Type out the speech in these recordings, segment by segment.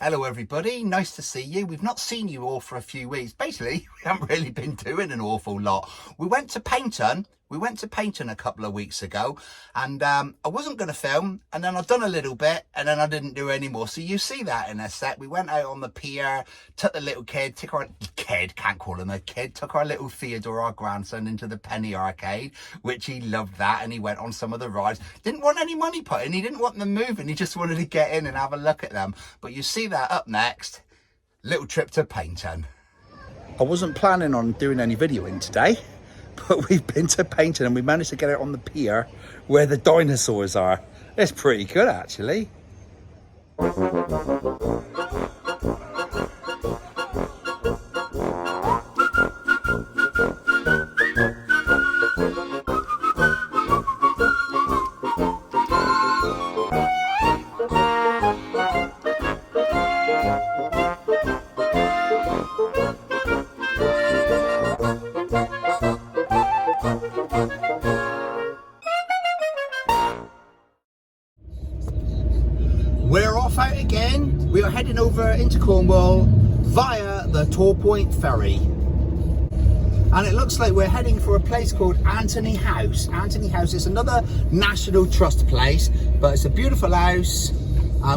Hello everybody, nice to see you. We've not seen you all for a few weeks. Basically, we haven't really been doing an awful lot. We went to Paynton a couple of weeks ago, and I wasn't going to film, and then I've done a little bit, and then I didn't do any more. So you see that in a sec. We went out on the pier, took the little kid, took our little Theodore, our grandson, into the penny arcade, which he loved that, and he went on some of the rides. Didn't want any money put in, he didn't want them moving, he just wanted to get in and have a look at them. But you see that up next, little trip to Paynton. I wasn't planning on doing any videoing today, but we've been to Paynton and we managed to get out on the pier where the dinosaurs are. It's pretty good, actually. We're off out again. We are heading over into Cornwall via the Torpoint Ferry. And it looks like we're heading for a place called Antony House. Antony House is another National Trust place, but it's a beautiful house.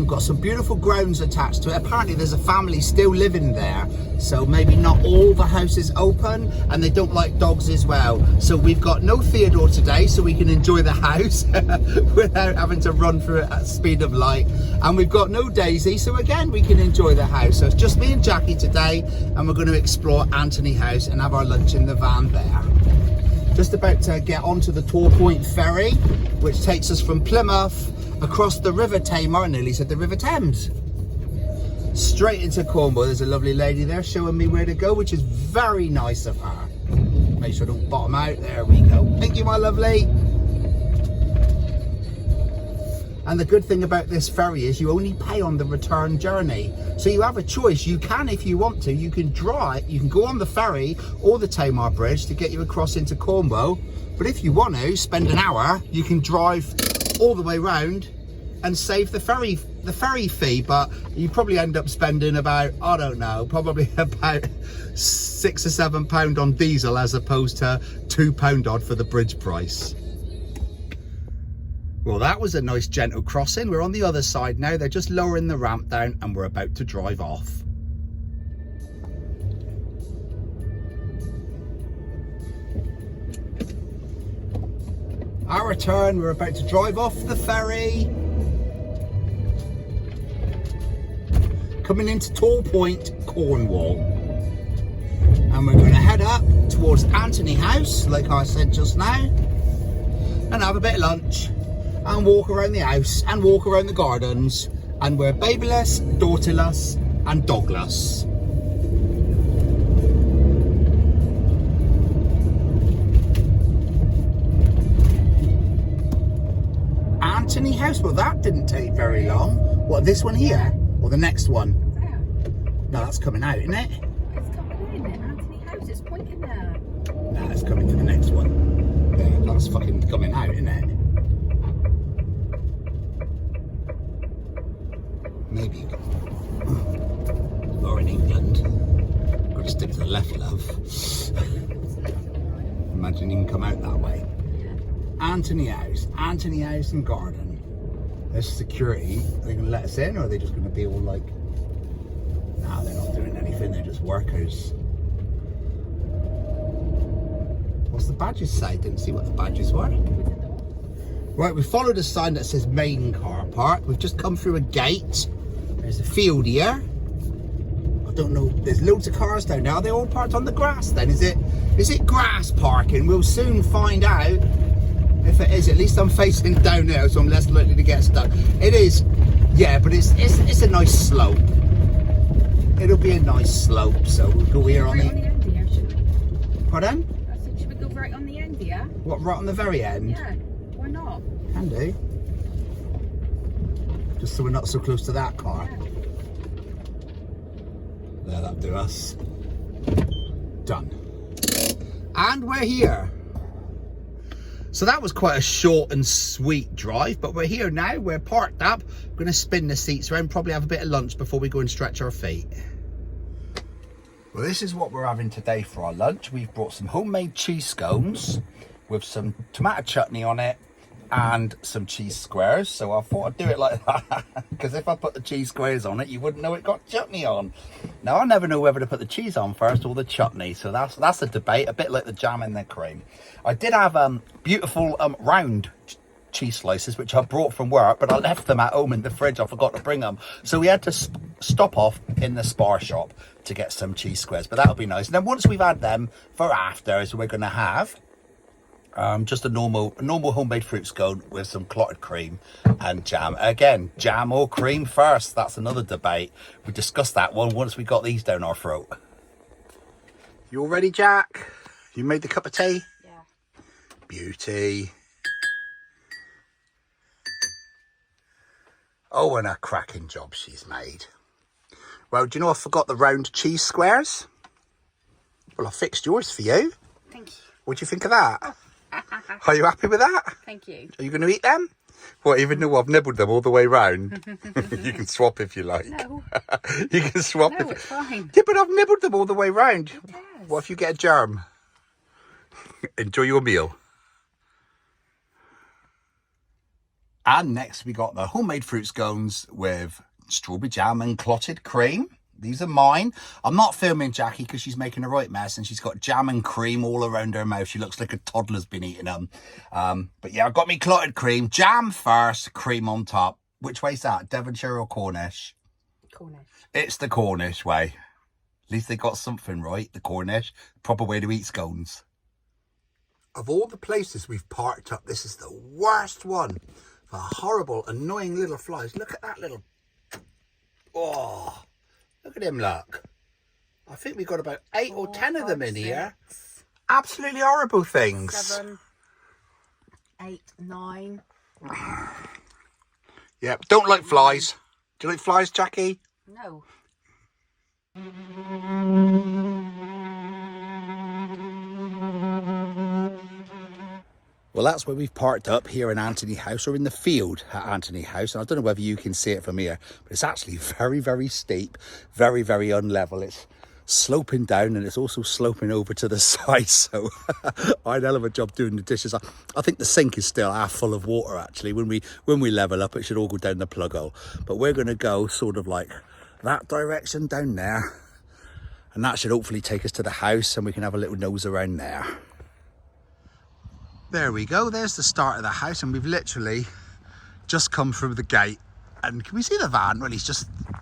Got some beautiful grounds attached to it. Apparently there's a family still living there, so maybe not all the house is open, and they don't like dogs as well. So we've got no Theodore today, so we can enjoy the house without having to run through it at speed of light. And we've got no Daisy, so again we can enjoy the house. So it's just me and Jackie today, and we're going to explore Antony House and have our lunch in the van there. Just about to get onto the Torpoint Ferry, which takes us from Plymouth across the River Tamar, I nearly said the River Thames, straight into Cornwall. There's a lovely lady there showing me where to go, which is very nice of her. Make sure I don't bottom out. There we go. Thank you, my lovely. And the good thing about this ferry is you only pay on the return journey. So you have a choice. You can, if you want to, you can drive, you can go on the ferry or the Tamar Bridge to get you across into Cornwall. But if you want to spend an hour, you can drive all the way round and save the ferry fee. But you probably end up spending about, I don't know, probably about £6 or £7 on diesel as opposed to £2 odd for the bridge price. Well, that was a nice gentle crossing. We're on the other side now. They're just lowering the ramp down and we're about to drive off. Our turn, we're about to drive off the ferry. Coming into Torpoint, Cornwall. And we're going to head up towards Antony House, like I said just now. And have a bit of lunch. And walk around the house and walk around the gardens. And we're babyless, daughterless and dogless. Antony House, well that didn't take very long. What, this one here? Or the next one? There. No, that's coming out, isn't it? It's coming in, Antony House, it's pointing there. No, it's coming to the next one. Yeah, that's fucking coming out, isn't it? Maybe you can. Or in England. Got to stick to the left, love. Imagine you can come out that way. Antony House and garden. There's security. Are they going to let us in, or are they just going to be all like, nah, they're not doing anything, they're just workers. What's the badges say? Didn't see what the badges were. Right, we followed a sign that says main car park. We've just come through a gate. There's a field here. I don't know, there's loads of cars down there. Are they all parked on the grass then? Is it grass parking? We'll soon find out. If it is, at least I'm facing down now, so I'm less likely to get stuck. It is, yeah, but it's a nice slope. It'll be a nice slope, so we'll go here on the end here, should we? Pardon? I said, should we go right on the end here? What, right on the very end? Yeah, why not? Can do. Just so we're not so close to that car. Yeah. There, that'll do us. Done. And we're here. So that was quite a short and sweet drive, but we're here now, we're parked up. We're going to spin the seats around, probably have a bit of lunch before we go and stretch our feet. Well, this is what we're having today for our lunch. We've brought some homemade cheese scones with some tomato chutney on it and some cheese squares. So I thought I'd do it like that, because if I put the cheese squares on it, you wouldn't know it got chutney on. Now, I never know whether to put the cheese on first or the chutney, so that's a debate, a bit like the jam and the cream. I did have beautiful round cheese slices, which I brought from work, but I left them at home in the fridge. I forgot to bring them, so we had to stop off in the Spar shop to get some cheese squares, but that'll be nice. And then once we've had them for afters, we're going to have just a normal homemade fruit scone with some clotted cream and jam. Again, jam or cream first, that's another debate. We discussed that one once we got these down our throat. You all ready, Jack? You made the cup of tea? Yeah. Beauty. Oh, and a cracking job she's made. Well, do you know I forgot the round cheese squares? Well, I fixed yours for you. Thank you. What do you think of that? Are you happy with that? Thank you. Are you going to eat them? Well, even though I've nibbled them all the way round. You can swap if you like. No. You can swap No, it's fine. Yeah, but I've nibbled them all the way round. Who cares? What if you get a germ? Enjoy your meal. And next we got the homemade fruit scones with strawberry jam and clotted cream. These are mine. I'm not filming Jackie because she's making a right mess and she's got jam and cream all around her mouth. She looks like a toddler's been eating them. But yeah, I've got me clotted cream. Jam first, cream on top. Which way's that? Devonshire or Cornish? Cornish. It's the Cornish way. At least they got something right, the Cornish. Proper way to eat scones. Of all the places we've parked up, this is the worst one. For horrible, annoying little flies. Look at that little... Oh... Look at him, look. I think we've got about 8 or 10 of them in here. Absolutely horrible things. 7, 8, 9. Yeah, don't like flies. Do you like flies, Jackie? No. Well, that's where we've parked up here in Antony House, or in the field at Antony House. And I don't know whether you can see it from here, but it's actually very, very steep, very, very unlevel. It's sloping down and it's also sloping over to the side. So I had a hell of a job doing the dishes. I think the sink is still half full of water, actually. When we level up, it should all go down the plug hole. But we're going to go sort of like that direction down there. And that should hopefully take us to the house and we can have a little nose around there. There we go, there's the start of the house, and we've literally just come through the gate. And can we see the van? Well,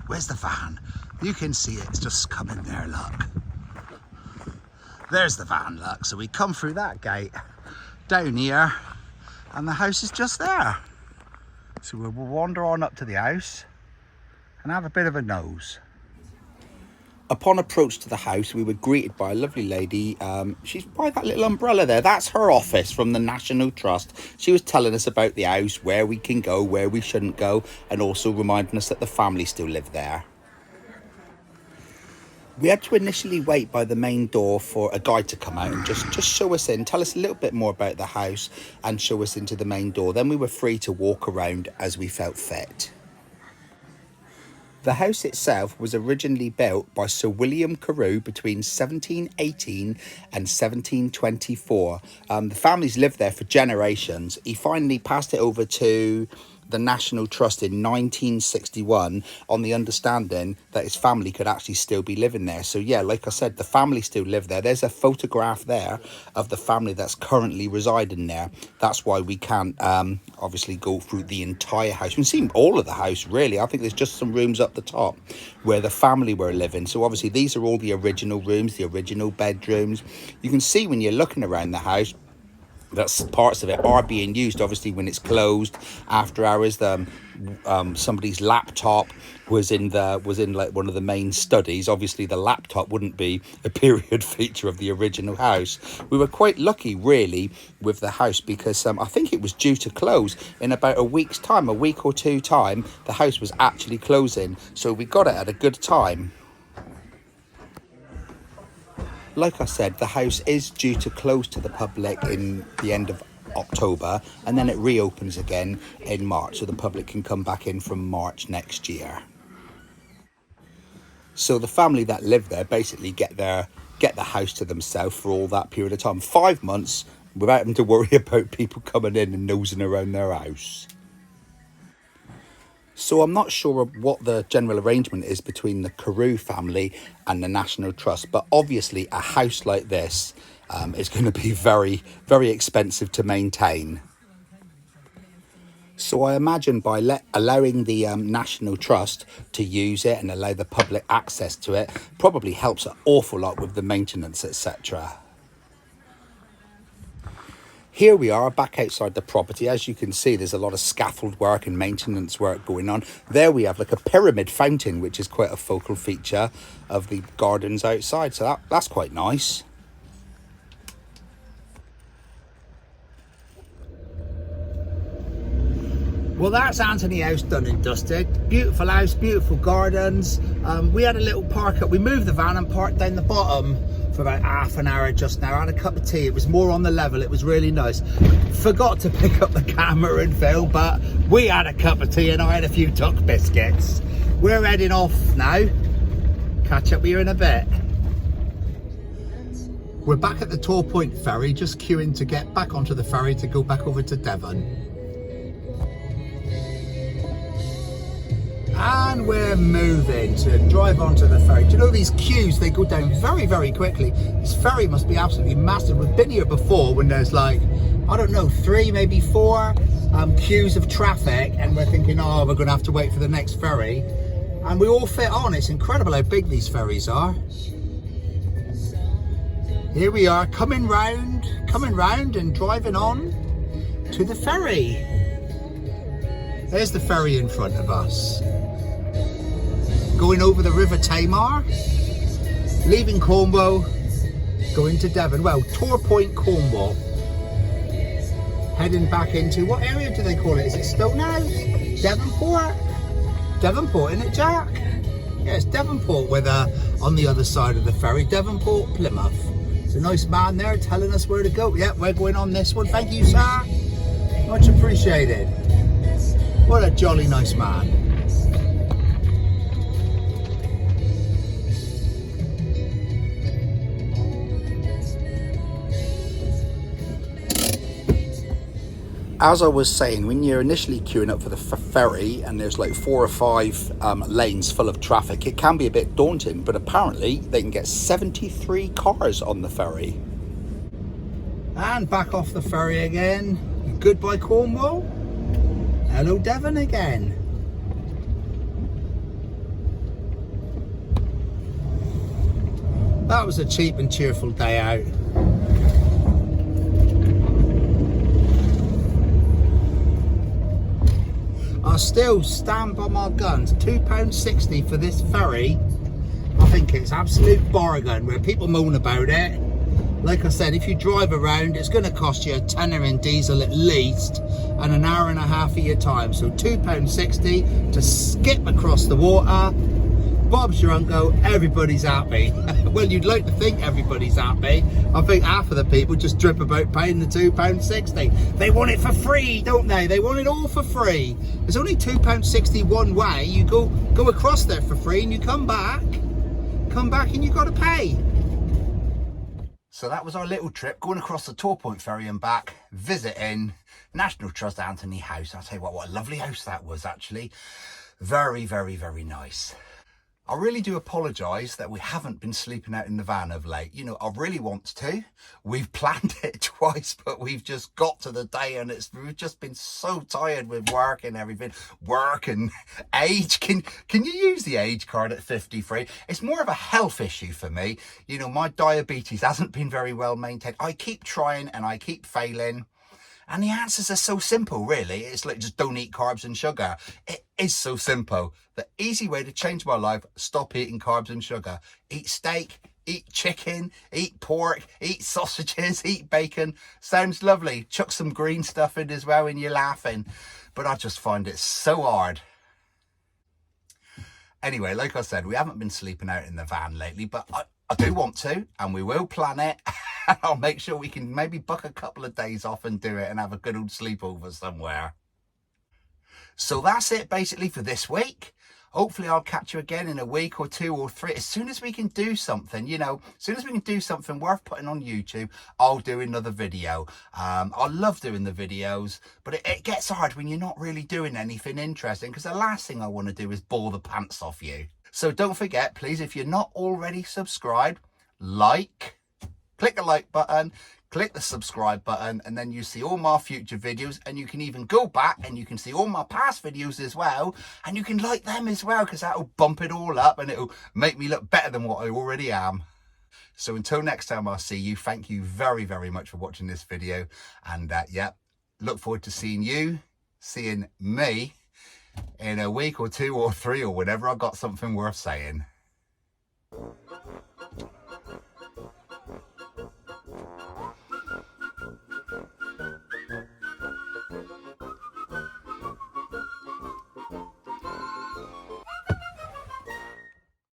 where's the van? You can see it, it's just coming there, look. There's the van, look. So we come through that gate, down here, and the house is just there. So we'll wander on up to the house and have a bit of a nose. Upon approach to the house, we were greeted by a lovely lady. She's by that little umbrella there. That's her office from the National Trust. She was telling us about the house, where we can go, where we shouldn't go, and also reminding us that the family still live there. We had to initially wait by the main door for a guide to come out and just show us in, tell us a little bit more about the house and show us into the main door. Then we were free to walk around as we felt fit. The house itself was originally built by Sir William Carew between 1718 and 1724. The family's lived there for generations. He finally passed it over to the National Trust in 1961 on the understanding that his family could actually still be living there. So yeah, like I said, the family still live there. There's a photograph there of the family that's currently residing there. That's why we can't obviously go through the entire house. We can see all of the house, really. I think there's just some rooms up the top where the family were living. So obviously these are all the original rooms, the original bedrooms. You can see when you're looking around the house, that's parts of it are being used. Obviously when it's closed after hours, somebody's laptop was in like one of the main studies. Obviously the laptop wouldn't be a period feature of the original house. We were quite lucky really with the house because I think it was due to close in about a week's time, a week or two time. The house was actually closing, so we got it at a good time. Like I said, the house is due to close to the public in the end of October, and then it reopens again in March, so the public can come back in from March next year. So the family that live there basically get the house to themselves for all that period of time, 5 months, without having to worry about people coming in and nosing around their house. So I'm not sure what the general arrangement is between the Carew family and the National Trust, but obviously a house like this is going to be very, very expensive to maintain. So I imagine by allowing the National Trust to use it and allow the public access to it probably helps an awful lot with the maintenance, etc. Here we are back outside the property. As you can see, there's a lot of scaffold work and maintenance work going on. There we have like a pyramid fountain, which is quite a focal feature of the gardens outside. So that's quite nice. Well, that's Antony House done and dusted. Beautiful house, beautiful gardens. We had a little park up. We moved the van and parked down the bottom for about half an hour just now. I had a cup of tea. It was more on the level. It was really nice. Forgot to pick up the camera and film, but we had a cup of tea and I had a few tuck biscuits. We're heading off now. Catch up with you in a bit. We're back at the Torpoint ferry, just queuing to get back onto the ferry to go back over to Devon. And we're moving to drive onto the ferry. Do you know these queues, they go down very, very quickly. This ferry must be absolutely massive. We've been here before when there's like, I don't know, 3, maybe 4 queues of traffic, and we're thinking, oh, we're going to have to wait for the next ferry. And we all fit on. It's incredible how big these ferries are. Here we are, coming round and driving on to the ferry. There's the ferry in front of us. Going over the River Tamar, leaving Cornwall, going to Devon. Well, Torpoint, Cornwall. Heading back into, what area do they call it? Is it Stonehouse? Devonport? Devonport, isn't it, Jack? Yeah, it's Devonport with on the other side of the ferry, Devonport, Plymouth. There's a nice man there telling us where to go. Yeah, we're going on this one. Thank you, sir. Much appreciated. What a jolly nice man. As I was saying, when you're initially queuing up for the ferry and there's like 4 or 5 lanes full of traffic, it can be a bit daunting, but apparently they can get 73 cars on the ferry. And back off the ferry again. Goodbye, Cornwall. Hello, Devon again. That was a cheap and cheerful day out. I still stand by my guns. £2.60 for this ferry. I think it's absolute bargain. Where people moan about it, like I said, if you drive around, it's going to cost you a tenner in diesel at least, and an hour and a half of your time. So £2.60 to skip across the water. Bob's your uncle, everybody's happy. Well, you'd like to think everybody's happy. I think half of the people just drip about paying the £2.60. They want it for free, don't they? They want it all for free. There's only £2.60 one way. You go across there for free and you come back and you've got to pay. So that was our little trip, going across the Torpoint ferry and back, visiting National Trust Antony House. I'll tell you what a lovely house that was, actually. Very, very, very nice. I really do apologise that we haven't been sleeping out in the van of late. You know, I really want to. We've planned it twice, but we've just got to the day and we've just been so tired with work and everything. Work and age. Can you use the age card at 53? It's more of a health issue for me. You know, my diabetes hasn't been very well maintained. I keep trying and I keep failing. And the answers are so simple, really. It's like, just don't eat carbs and sugar. It is so simple. The easy way to change my life, stop eating carbs and sugar. Eat steak, eat chicken, eat pork, eat sausages, eat bacon. Sounds lovely. Chuck some green stuff in as well when you're laughing. But I just find it so hard. Anyway, like I said, we haven't been sleeping out in the van lately, but I do want to, and we will plan it. I'll make sure we can maybe book a couple of days off and do it and have a good old sleepover somewhere. So that's it basically for this week. Hopefully I'll catch you again in a week or 2 or 3. As soon as we can do something, you know, as soon as we can do something worth putting on YouTube, I'll do another video. I love doing the videos, but it gets hard when you're not really doing anything interesting, because the last thing I want to do is bore the pants off you. So don't forget, please, if you're not already subscribed, click the like button, click the subscribe button, and then you see all my future videos, and you can even go back and you can see all my past videos as well, and you can like them as well, because that'll bump it all up and it'll make me look better than what I already am. So until next time I'll see you, thank you very, very much for watching this video, and yeah, look forward to seeing me in a week or 2 or 3 or whenever I've got something worth saying.